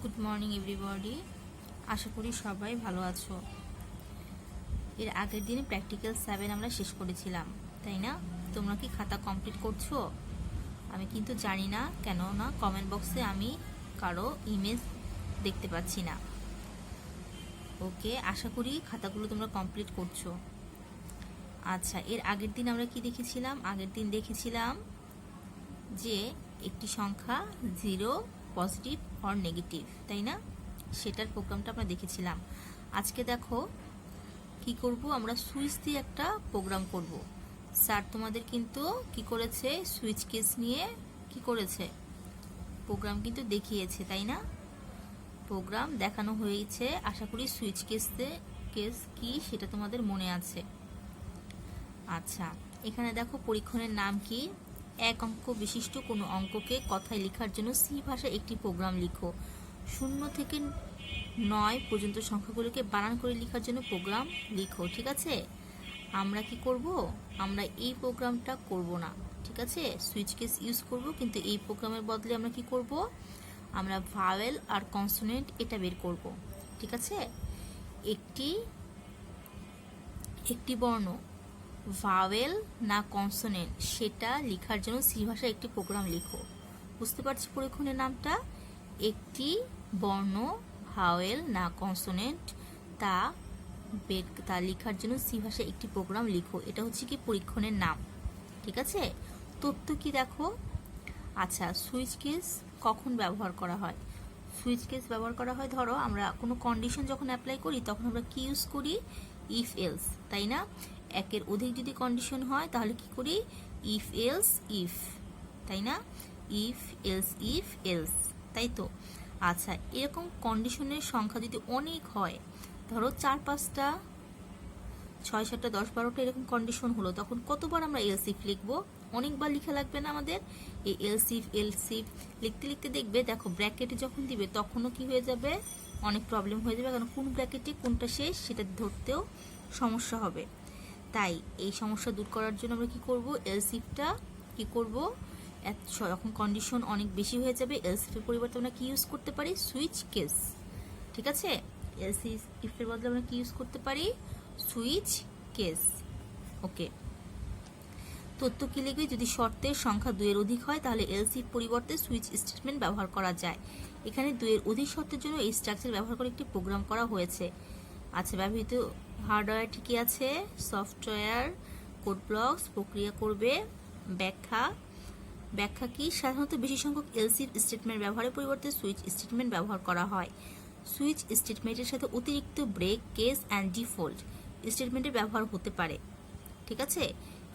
Good morning everybody. আশা করি সবাই ভালো আছো। এর আগের দিনে প্র্যাকটিক্যাল 7 আমরা শেষ করেছিলাম, তাই না? তোমরা কি খাতা কমপ্লিট করছো? আমি কিন্তু জানি না, কেন না কমেন্ট বক্সে আমি কারো ইমেজ দেখতে পাচ্ছি না। ওকে, আশা করি খাতাগুলো তোমরা কমপ্লিট করছো। আচ্ছা, এর আগের দিন আমরা কি দেখেছিলাম? আগের দিন দেখেছিলাম যে একটি সংখ্যা 0 পজিটিভ অর নেগেটিভ, তাই না? সেটার প্রোগ্রামটা আমরা দেখেছিলাম। আজকে দেখো কি করব, আমরা সুইচ দিয়ে একটা প্রোগ্রাম করব। স্যার তোমাদের কিন্তু কি করেছে, সুইচ কেস নিয়ে কি করেছে, প্রোগ্রাম কিন্তু দেখিয়েছে, তাই না? প্রোগ্রাম দেখানো হয়েছে। আশা করি সুইচ কেস কি সেটা তোমাদের মনে আছে। আচ্ছা, এখানে দেখো পরীক্ষণের নাম কি, এক অঙ্ক বিশিষ্ট কোনো অঙ্ককে কথায় লেখার জন্য সি ভাষায় একটি প্রোগ্রাম লিখো। 0 থেকে 9 পর্যন্ত সংখ্যাগুলোকে বানান করে লেখার জন্য প্রোগ্রাম লিখো। ঠিক আছে, আমরা কি করব, আমরা এই প্রোগ্রামটা করব না, ঠিক আছে? সুইচ কেস ইউজ করব, কিন্তু এই প্রোগ্রামের বদলে আমরা কি করব, আমরা ভাওয়েল আর কনসোনেন্ট এটা বের করব। ঠিক আছে, একটি বর্ণ ভাওয়েল না কনসোনেন্ট সেটা লেখার জন্য সি ভাষায় একটি প্রোগ্রাম লিখো। বুঝতে পারছি পরীক্ষণের নামটা? একটি বর্ণ ভাওয়েল না কনসোনেন্ট তা লেখার জন্য সি ভাষায় একটি প্রোগ্রাম লিখো। এটা হচ্ছে কি পরীক্ষণের নাম। ঠিক আছে, তথ্য কি দেখো। আচ্ছা, সুইচ কেস কখন ব্যবহার করা হয়? সুইচ কেস ব্যবহার করা হয়, ধরো আমরা কোনো কন্ডিশন যখন অ্যাপ্লাই করি তখন আমরা কি ইউজ করি, ইফ এলস, তাই না? একের অধিক যদি কন্ডিশন হয় তাহলে কি করি, ইফ এলস ইফ, তাই না? ইফ এলস, তাই তো। আচ্ছা, এরকম কন্ডিশনের সংখ্যা যদি অনেক হয়, ধরো 4-5টা 6-7টা 10-12টা এরকম কন্ডিশন হলো, তখন কতবার আমরা এলস ইফ লিখবো? অনেকবার লিখা লাগবে না আমাদের? এই এলস ইফ লিখতে লিখতে দেখবে, দেখো ব্র্যাকেটে যখন দিবে তখনও কি হয়ে যাবে, অনেক প্রবলেম হয়ে যাবে, কারণ কোন ব্র্যাকেটে কোনটা শেষ সেটা ধরতেও সমস্যা হবে। তাই এই সমস্যা দূর করার জন্য আমরা কি করব, এলস ইফটা কি করব, যখন কন্ডিশন অনেক বেশি হয়ে যাবে এলস ইফের পরিবর্তে আমরা কি ইউজ করতে পারি, সুইচ কেস। ঠিক আছে, এলস ইফের বদলে আমরা কি ইউজ করতে পারি, সুইচ কেস। ওকে, তথ্য কি লিখবে, যদি শর্তের সংখ্যা 2 এর অধিক হয় তাহলে এলস ইফ পরিবর্তে সুইচ স্টেটমেন্ট ব্যবহার করা যায়। এখানে 2 এর অধিক শর্তের জন্য এই স্ট্রাকচার ব্যবহার করে একটি প্রোগ্রাম করা হয়েছে। আচ্ছা, ব্যবহৃত হার্ডওয়্যার ঠিকই আছে, সফটওয়্যার, কোড ব্লকস, প্রক্রিয়া করবে, ব্যাখ্যা কি, সাধারণত বেশি সংখ্যক এলস ইফ স্টেটমেন্ট ব্যবহারের পরিবর্তে সুইচ স্টেটমেন্ট ব্যবহার করা হয়। সুইচ স্টেটমেন্টের সাথে অতিরিক্ত ব্রেক, কেস অ্যান্ড ডিফল্ট স্টেটমেন্টের ব্যবহার হতে পারে। ঠিক আছে,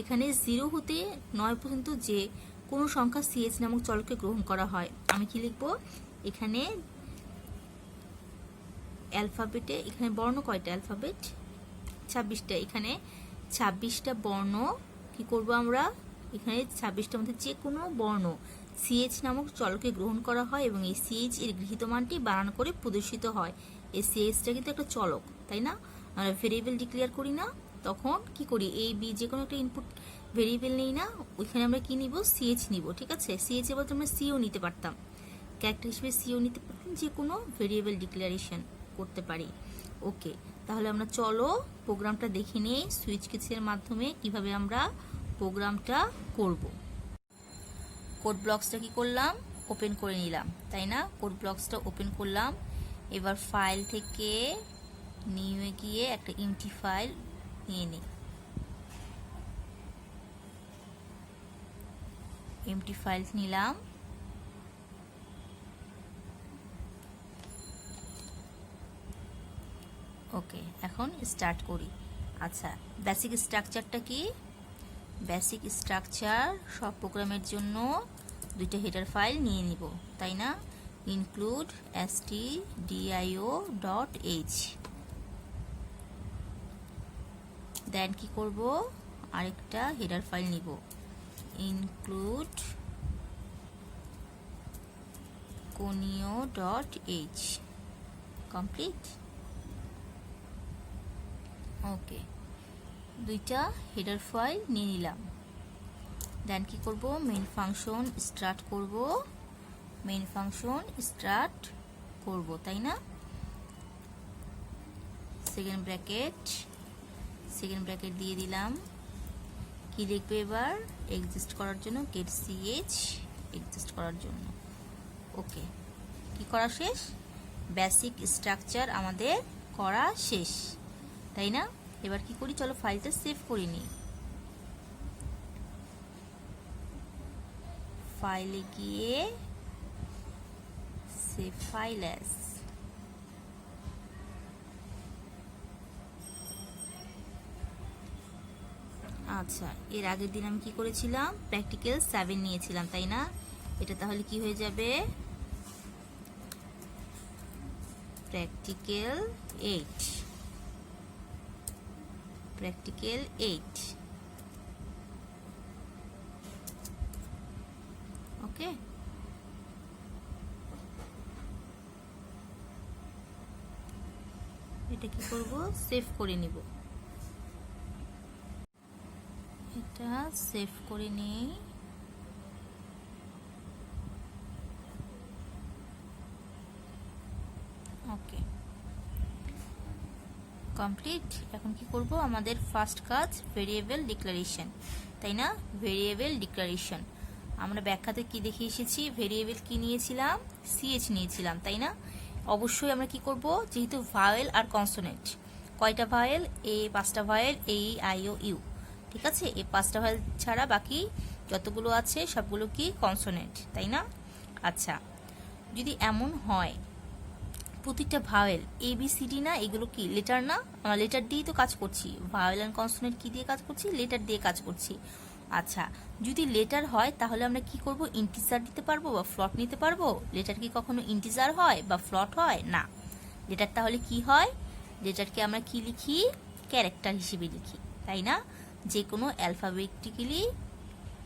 এখানে 0 হতে 9 পর্যন্ত যে কোনো সংখ্যা সিএচ নামক চলকে গ্রহণ করা হয়। আমি কি লিখবো এখানে, অ্যালফাবেটে এখানে বর্ণ কয়টা, অ্যালফাবেট 26টা, এখানে 26টা বর্ণ কি করব আমরা, এখানে 26টার মধ্যে যে কোনো বর্ণ সিএচ নামক চলকে গ্রহণ করা হয় এবং এই সিএচ এর গৃহীত মানটি বানান করে প্রদর্শিত হয়। এই সিএচটা কিন্তু একটা চলক, তাই না? আমরা ভেরিয়েবল ডিক্লেয়ার করি না, তখন কি করি, এ বি যে কোনো একটা ইনপুট ভেরিয়েবল নেই না, ওইখানে আমরা কি নিব, সিএচ নিব। ঠিক আছে, সিএচ এর বলতে আমরা সিও নিতে পারতাম, ক্যারেক্টার হিসেবে সিও নিতে পারতাম, যে কোনো ভেরিয়েবল ডিক্লারেশন করতে পারি। ওকে, তাহলে আমরা চলো প্রোগ্রামটা দেখে নিই সুইচ কেসের মাধ্যমে কিভাবে আমরা প্রোগ্রামটা করব। কোড ব্লকসটা কি করলাম, ওপেন করে নিলাম, তাই না? কোড ব্লকসটা ওপেন করলাম। এবার ফাইল থেকে নিয়ে গিয়ে একটা এমটি ফাইল নিয়ে নিই। এমটি ফাইল নিলাম। ওকে, এখন স্টার্ট করি। আচ্ছা, বেসিক স্ট্রাকচারটা কি, বেসিক স্ট্রাকচার সব প্রোগ্রামের জন্য 2টা হেডার ফাইল নিয়ে নিব, তাই না? ইনক্লুড stdio.h, দেন কি করব, আরেকটা হেডার ফাইল নিব, ইনক্লুড conio.h, কমপ্লিট। ওকে, 2টা হেডার ফাইল নিয়ে নিলাম। দেন কি করব, মেইন ফাংশন স্টার্ট করব, মেইন ফাংশন স্টার্ট করব, তাই না? সেকেন্ড ব্র্যাকেট দিয়ে দিলাম। কি লিখবে এবার? এক্সিস্ট করার জন্য গেট সিএইচ, এক্সিস্ট করার জন্য। ওকে, কি করা শেষ? বেসিক স্ট্রাকচার আমাদের করা শেষ, তাই না? এবার কি করি, চলো ফাইলটা সেভ করে নিই। ফাইলে গিয়ে সেভ ফাইল অ্যাজ। আচ্ছা, এর আগের দিন আমি কি করেছিলাম? প্র্যাকটিক্যাল 7 নিয়েছিলাম, তাই না? এটা তাহলে কি হয়ে যাবে? প্র্যাকটিক্যাল 8। ওকে, এটা কি করব? সেভ করে নিব। এটা সেভ করে নেই। ওকে, কমপ্লিট। এখন কি করব? আমাদের ফার্স্ট কাজ ভেরিয়েবল ডিক্লারেশন, তাই না? ভেরিয়েবল ডিক্লারেশন আমরা ব্যাখ্যাতে কি দেখে এসেছি? ভেরিয়েবল কি নিয়েছিলাম? সিএইচ নিয়েছিলাম, তাই না? অবশ্যই আমরা কি করব? যেহেতু ভাওয়েল আর কনসোনেন্ট, কয়টা ভাওয়েল? এ 5টা vowel, A I O U, ঠিক আছে? এই 5টা ভাওয়েল ছাড়া বাকি যতগুলো আছে সবগুলো কি? কনসোনেন্ট, তাই না? আচ্ছা, যদি এমন হয় প্রতিটা vowel A B C D না, এগুলো কি লেটার না? আমরা লেটার দিয়েই তো কাজ করছি। ভাওয়েল অ্যান্ড কনসোনেন্ট কি দিয়ে কাজ করছি? লেটার দিয়ে কাজ করছি। আচ্ছা, যদি লেটার হয় তাহলে আমরা কি করব? ইন্টিজার দিতে পারবো বা ফ্লট নিতে পারবো? লেটার কি কখনো ইন্টিজার হয় বা ফ্লট হয় না? লেটার তাহলে কি হয়? লেটারকে আমরা কি লিখি? ক্যারেক্টার হিসেবে লিখি, তাই না? যে কোনো অ্যালফাবেটিক্যালি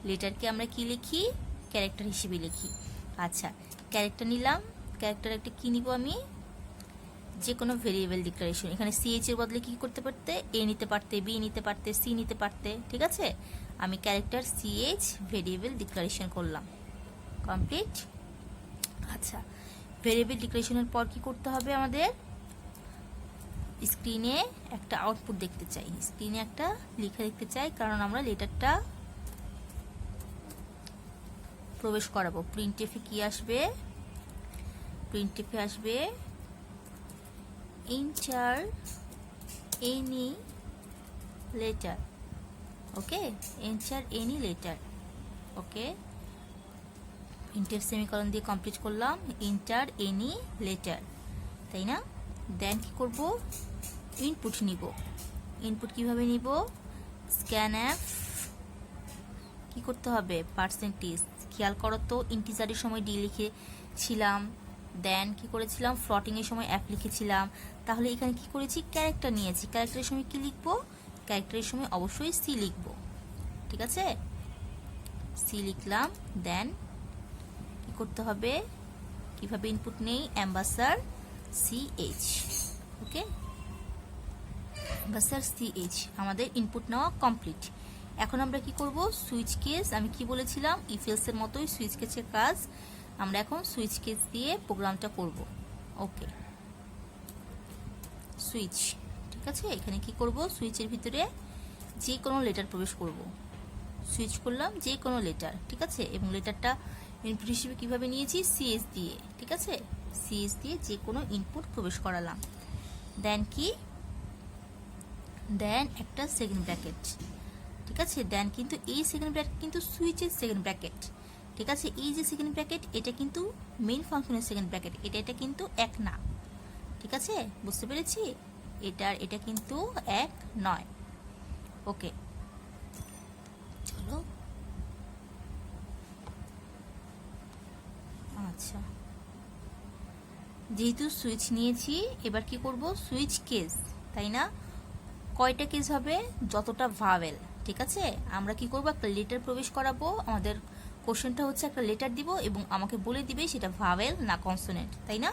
লেটারকে আমরা কি লিখি? ক্যারেক্টার হিসেবে লিখি। আচ্ছা, ক্যারেক্টার নিলাম। ক্যারেক্টার একটা কি নিব আমি? যে কোনো ভেরিয়েবল ডিক্লারেশন। এখানে সিএইচ এর বদলে কি করতে পারতে? এ নিতে পারতে, বি নিতে পারতে, সি নিতে পারতে, ঠিক আছে? আমি ক্যারেক্টার সিএইচ ভেরিয়েবল ডিক্লারেশন করলাম। কমপ্লিট। আচ্ছা, ভেরিয়েবল ডিক্লারেশনের পর কি করতে হবে আমাদের? স্ক্রিনে একটা আউটপুট দেখতে চাই, স্ক্রিনে একটা লেখা দেখতে চাই, কারণ আমরা লেটারটা প্রবেশ করাবো। প্রিন্টএফে কি আসবে? প্রিন্টএফে আসবে enter any letter. Okay, enter any letter. Okay, printf semicolon দিয়ে কমপ্লিট করলাম। enter any letter, তাই না? দেন কি করব? ইনপুট নিব। ইনপুট কিভাবে নিব? scanf কি করতে হবে? পার্সেন্টেজ। খেয়াল করো তো, ইন্টিজারের সময় ডি লিখেছিলাম, দেন কি করেছিলাম? ফ্লটিং এর সময় অ্যাপ লিখেছিলাম। তাহলে এখানে কি করেছি? ক্যারেক্টার নিয়েছি। ক্যারেক্টারের সময় কি লিখবো? ক্যারেক্টারের সময় অবশ্যই সি লিখবো, ঠিক আছে? সি লিখলাম। দেন কি করতে হবে? কিভাবে ইনপুট নেই? অ্যাম্বাসার সিএইচ। ওকে, অ্যাম্বাসার সিএইচ আমাদের ইনপুট নেওয়া কমপ্লিট। এখন আমরা কি করব? Switch case. আমি কি বলেছিলাম? ইফ এলস এর মতোই সুইচ কেসের কাজ আমরা এখন সুইচ কেস দিয়ে প্রোগ্রামটা করব। ওকে, সুইচ, ঠিক আছে? এখানে কি করব? সুইচের ভিতরে যে কোনো লেটার প্রবেশ করব। সুইচ করলাম যে কোনো লেটার, ঠিক আছে? এবং লেটারটা ইনপুট হিসেবে কিভাবে নিয়েছি? সিএস দিয়ে, ঠিক আছে? সিএস দিয়ে যে কোনো ইনপুট প্রবেশ করালাম। দেন কি? দেন একটা সেকেন্ড ব্র্যাকেট, ঠিক আছে? দেন কিন্তু এই সেকেন্ড ব্র্যাকেট কিন্তু সুইচের সেকেন্ড ব্র্যাকেট, ঠিক আছে? এই যে সেকেন্ড ব্র্যাকেট, এটা কিন্তু মেইন ফাংশনের সেকেন্ড ব্র্যাকেট, এটা কিন্তু এক না, ঠিক আছে? বুঝতে পেরেছি? এটা কিন্তু এক নয়। ওকে, চলো। আচ্ছা, যেহেতু সুইচ নিয়েছি, এবার কি করব? সুইচ কেস, তাই না? কয়টা কেস হবে? যতটা ভাওয়েল, ঠিক আছে? আমরা কি করব? একটা লেটার প্রবেশ করাবো। আমাদের কোশ্চেনটা হচ্ছে একটা লেটার দিব এবং আমাকে বলে দিবে সেটা ভাওয়েল না কনসোনেন্ট, তাই না?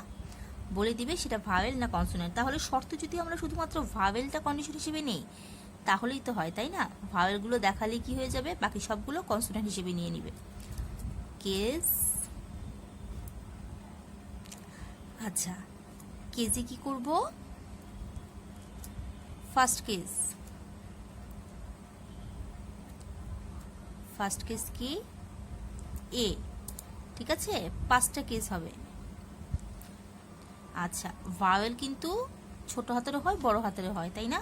বলে দিবে সেটা ভাওয়েল না কনসোনেন্ট। তাহলে শর্ত যদি আমরা শুধুমাত্র ভাওয়েলটা কন্ডিশন হিসেবে নেই তাহলেই তো হয়, তাই না? ভাওয়েলগুলো দেখালে কি হয়ে যাবে? বাকি সবগুলো কনসোনেন্ট হিসেবে নিয়ে নিবে। কেস। আচ্ছা, কেজে কি করব? ফার্স্ট কেস কি? এ। ঠিক আছে, 5টা কেস হবে। আচ্ছা, ভাওয়েল কিন্তু ছোট হাতেরও হয় বড় হাতেরও হয়, তাই না?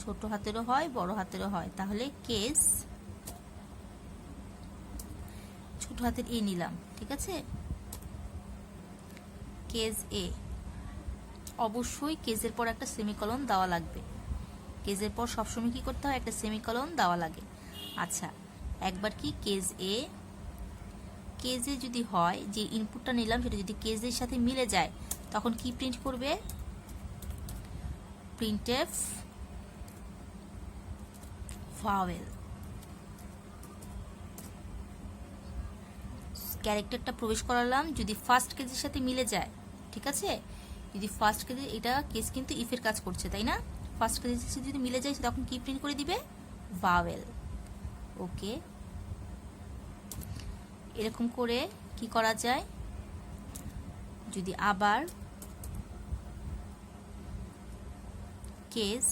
ছোট হাতেরও হয় বড় হাতেরও হয়, তাহলে কেস ছোট হাতের এ নিলাম। ঠিক আছে, কেস এ। অবশ্যই কেজের পর একটা সেমিকলন দেওয়া লাগবে। কেজের পর সবসময় কি করতে হয়? একটা সেমিকলন দেওয়া লাগে। আচ্ছা, একবার কি কেজ এ, কেজে যদি হয় যে ইনপুটটা নিলাম সেটা যদি কেজের সাথে মিলে যায় তখন কি প্রিন্ট করবে? Printf vowel. ক্যারেক্টারটা প্রবেশ করালাম যদি ফার্স্ট কেজের সাথে মিলে যায়। ঠিক আছে, যদি ফার্স্ট কেজে, এটা কেস কিন্তু ইফের কাজ করছে, তাই না? ফার্স্ট কেজের সাথে যদি মিলে যায় তখন কি প্রিন্ট করে দিবে? ভাওয়েল। ওকে, এরকম করে কি করা যায়? যদি আবার কেস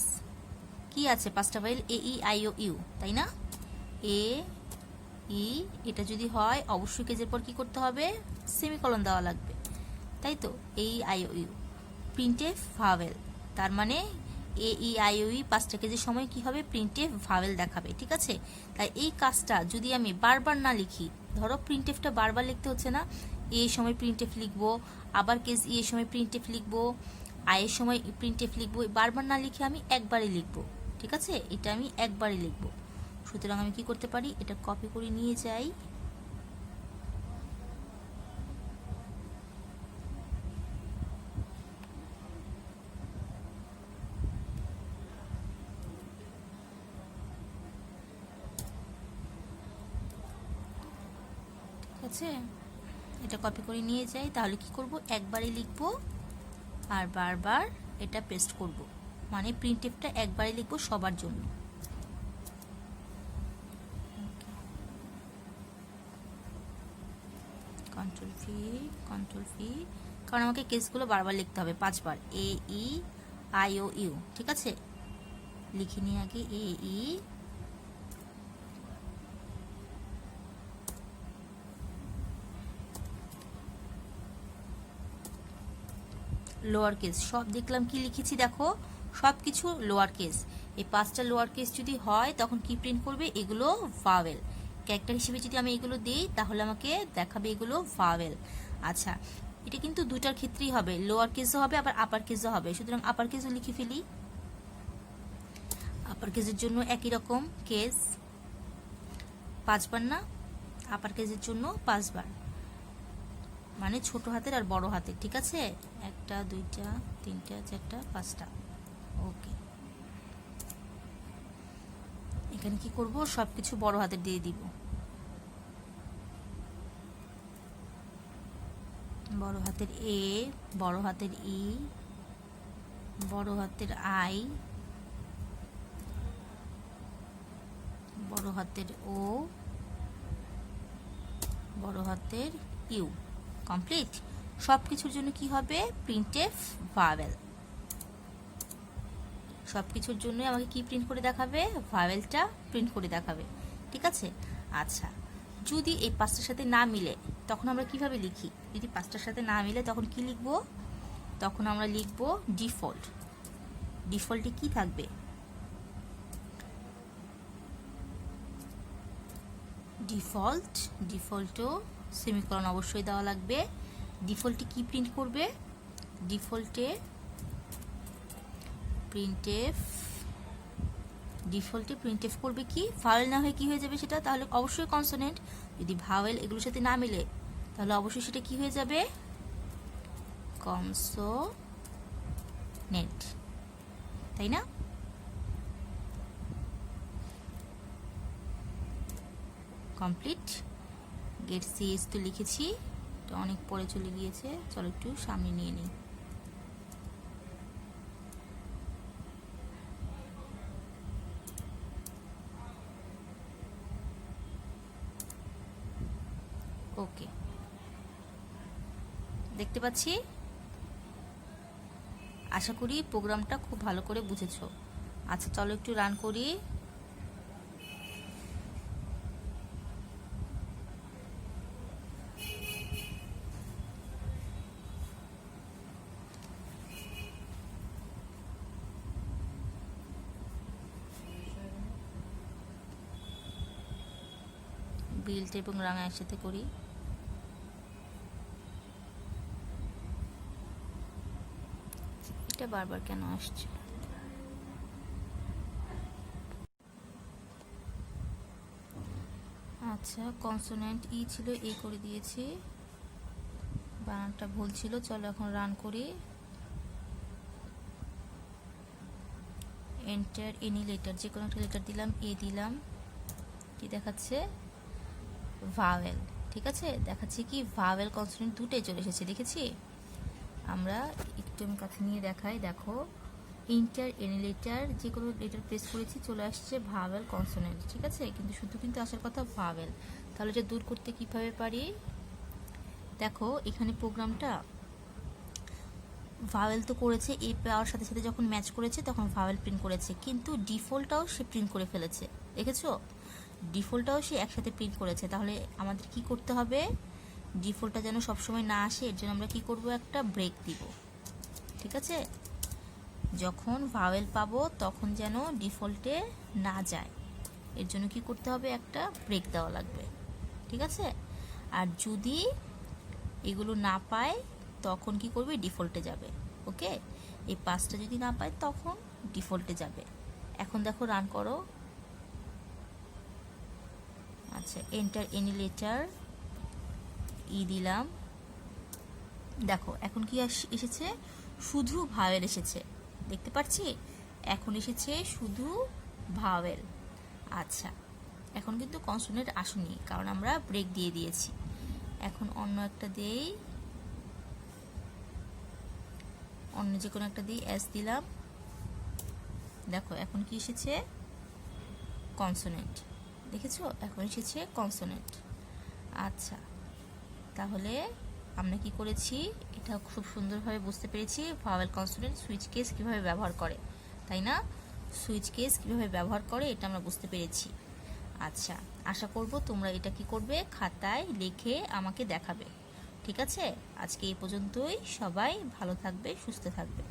কি আছে? 5টা vowel A E I O U, তাই না? এ ই, এটা যদি হয় অবশ্যই কেজের পর কি করতে হবে? সেমিকলন দেওয়া লাগবে, তাই তো? A E I O U, printf vowel. তার মানে এ ই আই ও ইউ 5টা কেজের সময় কি হবে? প্রিন্টএফ ভাওয়েল দেখাবে। ঠিক আছে, তাই এই কাজটা যদি আমি বারবার না লিখি, ধরো প্রিন্টএফটা বারবার লিখতে হচ্ছে না, এ এর সময় প্রিন্টএফ লিখবো, আবার কেস ই এর সময় প্রিন্টএফ লিখবো, আই এর সময় প্রিন্টএফ লিখবো, বারবার না লিখে আমি একবারই লিখবো। ঠিক আছে, এটা আমি একবারই লিখবো। সুতরাং আমি কি করতে পারি? এটা কপি করে নিয়ে যাই, ঠিক আছে, এটা কপি করে নিয়ে যাই। তাহলে কি করব? একবারই লিখবো আর বারবার এটা পেস্ট করব, মানে প্রিন্টএফটা একবারই লিখবো সবার জন্য। কন্ট্রোল ভি, কারণ আমাকে কেসগুলো বারবার লিখতে হবে 5বার। এ ই আই ও ইউ। ঠিক আছে, লিখে নিয়ে আগে এ ই, লোয়ার কেস সব দেখলাম। কি লিখেছি দেখো? সব কিছু লোয়ার কেস। এই 5টা লোয়ার কেস যদি হয় তখন কি প্রিন্ট করবে? এগুলো ভাওয়েল। ক্যারেক্টার হিসেবে যদি আমি এগুলো দিই তাহলে আমাকে দেখাবে এগুলো ভাওয়েল। আচ্ছা, এটা কিন্তু দুটার ক্ষেত্রেই হবে, লোয়ার কেসও হবে আবার আপার কেসও হবে। সুতরাং আপার কেসও লিখে ফেলি। আপার কেসের জন্য একই রকম কেস 5বার না? আপার কেসের জন্য 5বার, মানে ছোট হাতের আর বড় হাতের। ঠিক আছে, 1টা 2টা 3টা 4টা 5টা। ওকে, এখানে কি করব? সবকিছু বড় হাতের দিয়ে দিব। বড় হাতের এ, বড় হাতের ই, বড় হাতের আই, বড় হাতের ও, বড় হাতের ইউ। কমপ্লিট। সব কিছুর জন্য কি হবে? Printf vowel. সব কিছুর জন্য আমাকে কি প্রিন্ট করে দেখাবে? ভাওয়েলটা প্রিন্ট করে দেখাবে। ঠিক আছে, আচ্ছা, যদি এই 5টার সাথে না মিলে তখন আমরা কিভাবে লিখি? যদি 5টার সাথে না মিলে তখন কি লিখব? তখন আমরা লিখব ডিফল্ট। ডিফল্টে কি থাকবে? ডিফল্টও সেমিকলন অবশ্যই দেওয়া লাগবে। ডিফল্টে কি প্রিন্ট করবে? ডিফল্টে প্রিন্টএফ করবে কি? ভাওয়েল না হয়ে কি হয়ে যাবে সেটা? তাহলে অবশ্যই কনসোনেন্ট। যদি ভাওয়েল এগুলোর সাথে না মিলে তাহলে অবশ্যই সেটা কি হয়ে যাবে? কনসোনেন্ট, তাই না? কমপ্লিট। গেট সিএস তো লিখেছি, এটা অনেক পরে চলে গিয়েছে, চলো একটু সামনে নিয়ে নিই। ওকে, দেখতে পাচ্ছি। আশা করি প্রোগ্রামটা খুব ভালো করে বুঝেছো। আচ্ছা চলো একটু রান করি। বিল্ট এবং রাঙা একসাথে করি। এটা বারবার কেন আসছে? আচ্ছা কনসোনেন্ট ই ছিল, এ করে দিয়েছি, বানানটা ভুল ছিল। চলো এখন রান করি। এন্টার এনি লেটার, যে কোনো একটা লেটার দিলাম, এ দিলাম, কি দেখাচ্ছে? ভাওয়েল। ঠিক আছে, দেখাচ্ছে কি ভাওয়েল কনসোনেন্ট দুটোই চলে এসেছে, দেখেছি? আমরা একটু আমি কাছে নিয়ে দেখাই, দেখো ইন্টার এনি লেটার, যে কোনো লেটার প্রেস করেছি, চলে আসছে ভাওয়েল কনসোনেন্ট। ঠিক আছে, কিন্তু শুধু কিন্তু আসার কথা ভাওয়েল। তাহলে এটা দূর করতে কিভাবে পারি? দেখো এখানে প্রোগ্রামটা ভাওয়েল তো করেছে, এ পাওয়ার সাথে সাথে যখন ম্যাচ করেছে তখন ভাওয়েল প্রিন্ট করেছে, কিন্তু ডিফল্টটাও সে প্রিন্ট করে ফেলেছে, দেখেছো? ডিফল্টটাও সে একসাথে প্রিন্ট করেছে। তাহলে আমাদের কি করতে হবে? ডিফল্টটা যেন সবসময় না আসে, এর জন্য আমরা কি করব? একটা ব্রেক দিব। ঠিক আছে, যখন ভাওয়েল পাবো তখন যেন ডিফল্টে না যায়, এর জন্য কি করতে হবে? একটা ব্রেক দেওয়া লাগবে। ঠিক আছে, আর যদি এগুলো না পায় তখন কি করবে? ডিফল্টে যাবে। ওকে, এই পাঁচটা যদি না পায় তখন ডিফল্টে যাবে। এখন দেখো রান করো। আচ্ছা এন্টার এনি লেটার, ই দিলাম, দেখো এখন কি এসেছে? শুধু ভাওয়েল এসেছে, দেখতে পাচ্ছি? এখন এসেছে শুধু ভাওয়েল। আচ্ছা এখন কিন্তু কনসোনেন্ট আসেনি, কারণ আমরা ব্রেক দিয়ে দিয়েছি। এখন অন্য একটা দেই, অন্য যে কোনো একটা দিই, এস দিলাম, দেখো এখন কি এসেছে? কনসোনেন্ট। দেখেছো, এখন এসেছে কনসোনেন্ট। আচ্ছা তাহলে আমরা কি করেছি? এটা খুব সুন্দরভাবে বুঝতে পেরেছি ভাওয়েল কনসোনেন্ট সুইচ কেস কিভাবে ব্যবহার করে, তাই না? সুইচ কেস কিভাবে ব্যবহার করে এটা আমরা বুঝতে পেরেছি। আচ্ছা আশা করব তোমরা এটা কি করবে? খাতায় লিখে আমাকে দেখাবে। ঠিক আছে, আজকে এই পর্যন্তই। সবাই ভালো থাকবে, সুস্থ থাকবে।